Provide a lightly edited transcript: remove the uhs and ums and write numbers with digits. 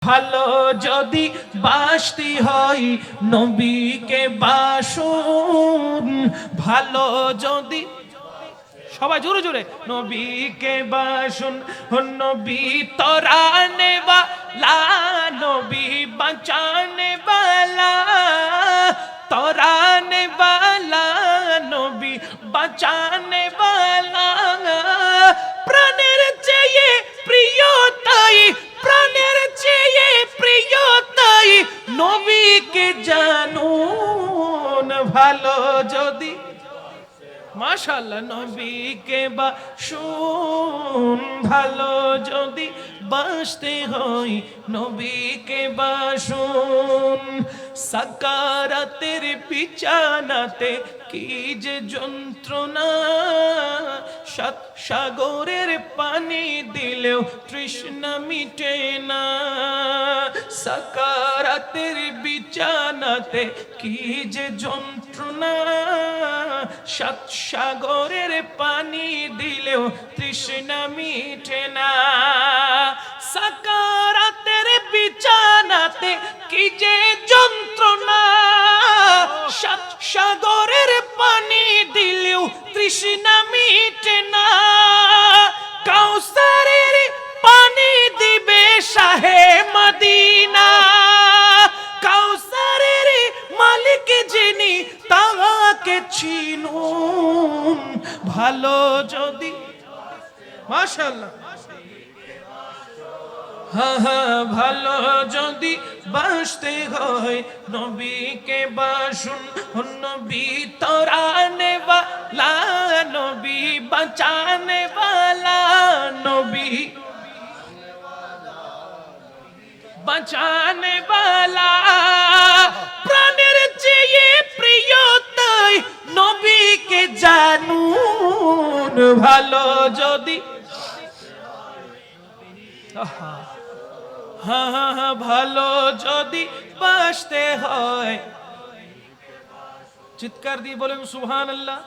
ভালো যদি বাসতে হয় নবীকে বাসুন, ভালো যদি সবাই জোরে জোরে নবীকে বাসুন, নবী তরানে वाला নবী বাঁচানে वाला, তরানে वाला নবী বাঁচানে वाला। প্রাণের চেয়ে প্রিয় তাই, প্রাণের চেয়ে প্রিয় তাই নবীকে জানুন। ভালো যদি মাশাআল্লাহ নবীকে বাসুন, ভালো যদি বাসতে হয় নবীকে বাসুন। সাকারাতের বিছানাতে কি যে যন্ত্রণা, সাত সাগরের পানি দিলেও তৃষ্ণা মিটে না। সাকারাতের বিছানাতে কি যে যন্ত্রণা, সাত সাগরের পানি দিলেও তৃষ্ণা মিটে না। সাকারাতের বিছানাতে কি যে যন্ত্রণা, সাত সাগরের পানি দিলেও তৃষ্ণা মিটে না। কাউসারের পানি দিবে শাহে মদিনা, কাউসারের মালিক যিনি তাকে চিনুন। ভালো যদি মাশাআল্লাহ ভালো যদি বাসতে হয় নবীকে বাসুন, নবী তরানে वाला নবী বাঁচানে वाला, নবী বাঁচানে वाला। প্রাণের চেয়ে প্রিয় তাই নবীকে জানুন। ভালো যদি ভালো যদি বাসতে হয়, চিৎকার দিয়ে বলেন সুবহানাল্লাহ।